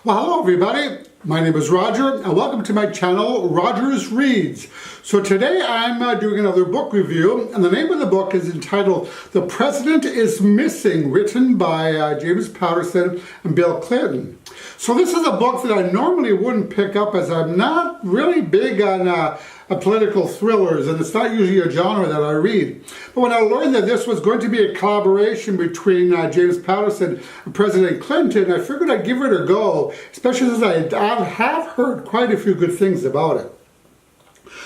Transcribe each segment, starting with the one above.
Well, hello everybody. My name is Roger and welcome to my channel, Rogers Reads. So today I'm doing another book review, and the name of the book is entitled The President is Missing, written by James Patterson and Bill Clinton. So this is a book that I normally wouldn't pick up, as I'm not really big on political thrillers, and it's not usually a genre that I read. But when I learned that this was going to be a collaboration between James Patterson and President Clinton, I figured I'd give it a go, especially since I have heard quite a few good things about it.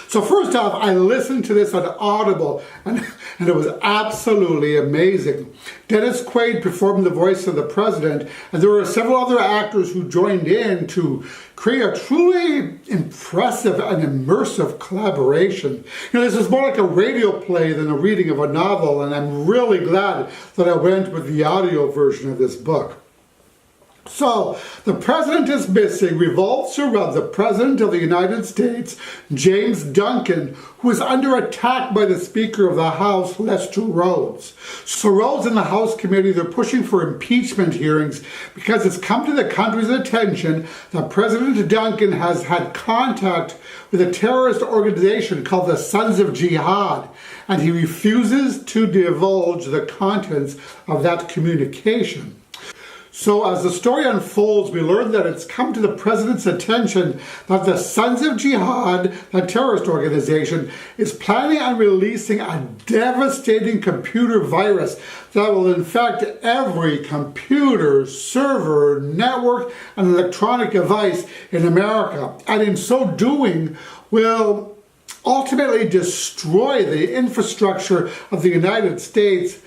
So first off, I listened to this on Audible, and it was absolutely amazing. Dennis Quaid performed the voice of the president, and there were several other actors who joined in to create a truly impressive and immersive collaboration. You know, this is more like a radio play than a reading of a novel, and I'm really glad that I went with the audio version of this book. So, The President is Missing revolves around the President of the United States, James Duncan, who is under attack by the Speaker of the House, Lester Rhodes. So Rhodes and the House committee, they're pushing for impeachment hearings because it's come to the country's attention that President Duncan has had contact with a terrorist organization called the Sons of Jihad, and he refuses to divulge the contents of that communication. So as the story unfolds, we learn that it's come to the president's attention that the Sons of Jihad, that terrorist organization, is planning on releasing a devastating computer virus that will infect every computer, server, network, and electronic device in America. And in so doing, will ultimately destroy the infrastructure of the United States,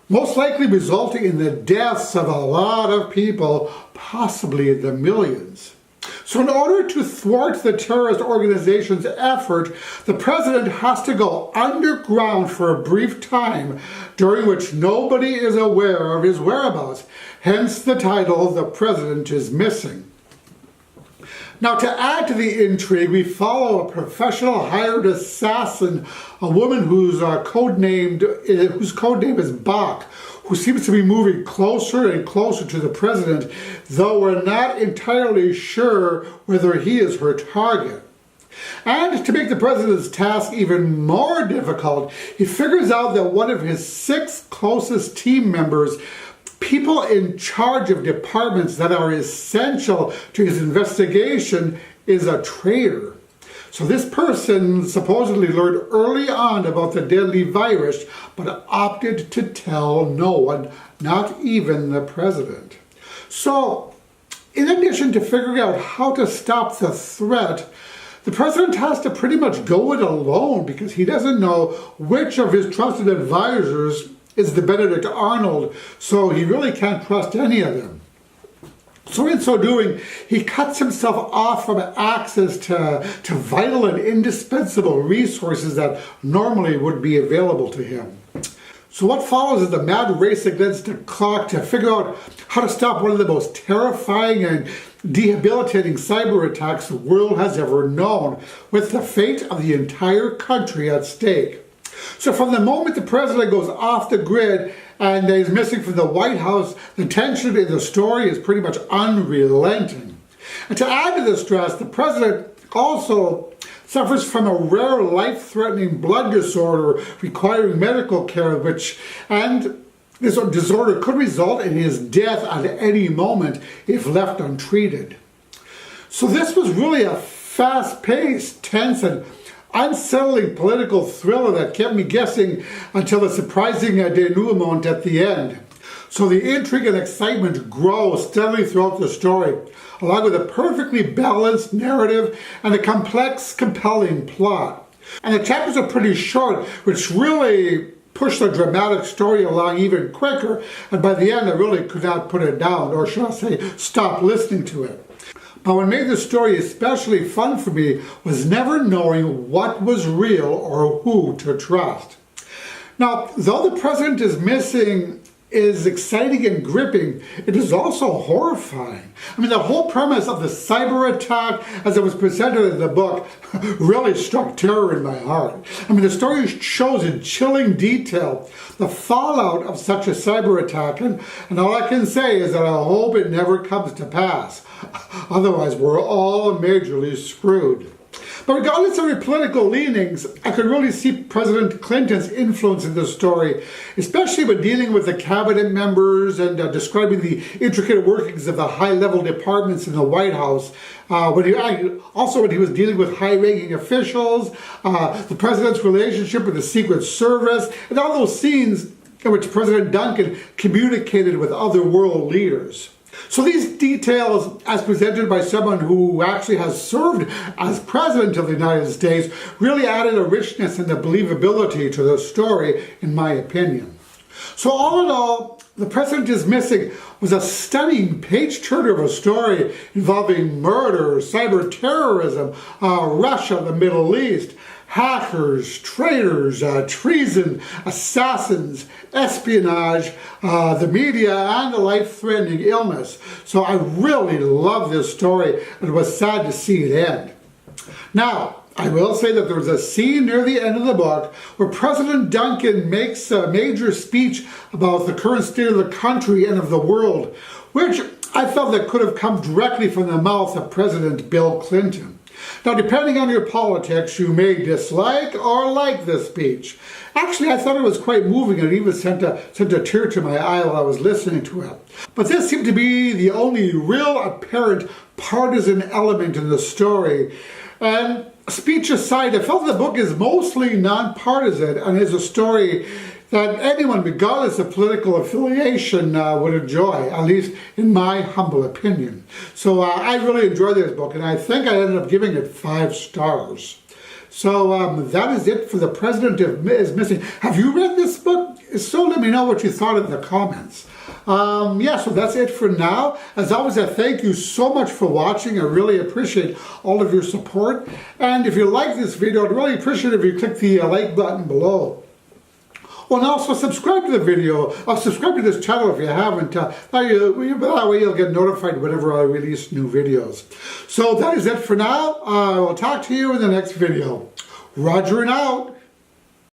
most likely resulting in the deaths of a lot of people, possibly in the millions. So in order to thwart the terrorist organization's effort, the president has to go underground for a brief time, during which nobody is aware of his whereabouts. Hence the title, The President is Missing. Now, to add to the intrigue, we follow a professional hired assassin, a woman whose code name is Bach, who seems to be moving closer and closer to the president, though we're not entirely sure whether he is her target. And to make the president's task even more difficult, he figures out that one of his 6 closest team members, people in charge of departments that are essential to his investigation, is a traitor. So this person supposedly learned early on about the deadly virus, but opted to tell no one, not even the president. So, in addition to figuring out how to stop the threat, the president has to pretty much go it alone because he doesn't know which of his trusted advisors is the Benedict Arnold, so he really can't trust any of them. So in so doing, he cuts himself off from access to vital and indispensable resources that normally would be available to him. So what follows is a mad race against the clock to figure out how to stop one of the most terrifying and debilitating cyber attacks the world has ever known, with the fate of the entire country at stake. So from the moment the president goes off the grid and is missing from the White House, the tension in the story is pretty much unrelenting. And to add to the stress, the president also suffers from a rare life-threatening blood disorder requiring medical care, and this disorder could result in his death at any moment if left untreated. So this was really a fast-paced, tense, and unsettling political thriller that kept me guessing until the surprising denouement at the end. So the intrigue and excitement grow steadily throughout the story, along with a perfectly balanced narrative and a complex, compelling plot. And the chapters are pretty short, which really push the dramatic story along even quicker, and by the end I really could not put it down, or should I say, stop listening to it. But what made the story especially fun for me was never knowing what was real or who to trust. Now, though The President is Missing is exciting and gripping, it is also horrifying. I mean, the whole premise of the cyber attack as it was presented in the book really struck terror in my heart. I mean, the story shows in chilling detail the fallout of such a cyber attack, and all I can say is that I hope it never comes to pass. Otherwise, we're all majorly screwed. But regardless of your political leanings, I could really see President Clinton's influence in this story, especially when dealing with the cabinet members and describing the intricate workings of the high-level departments in the White House. When he was dealing with high-ranking officials, the president's relationship with the Secret Service, and all those scenes in which President Duncan communicated with other world leaders. So these details, as presented by someone who actually has served as President of the United States, really added a richness and a believability to the story, in my opinion. So all in all, The President is Missing was a stunning page-turner of a story involving murder, cyber terrorism, Russia, the Middle East, hackers, traitors, treason, assassins, espionage, the media, and a life-threatening illness. So I really love this story, and it was sad to see it end. Now, I will say that there was a scene near the end of the book where President Duncan makes a major speech about the current state of the country and of the world, which I felt that could have come directly from the mouth of President Bill Clinton. Now, depending on your politics, you may dislike or like this speech. Actually, I thought it was quite moving, and it even sent a tear to my eye while I was listening to it. But this seemed to be the only real apparent partisan element in the story. And speech aside, I felt the book is mostly nonpartisan and is a story that anyone, regardless of political affiliation, would enjoy, at least in my humble opinion. So I really enjoyed this book, and I think I ended up giving it 5 stars. So that is it for The President is Missing. Have you read this book? So let me know what you thought in the comments. So that's it for now. As always, I thank you so much for watching. I really appreciate all of your support. And if you like this video, I'd really appreciate it if you click the like button below. Oh, and also subscribe to the video. Subscribe to this channel if you haven't. That way you'll get notified whenever I release new videos. So that is it for now. I will talk to you in the next video. Roger and out.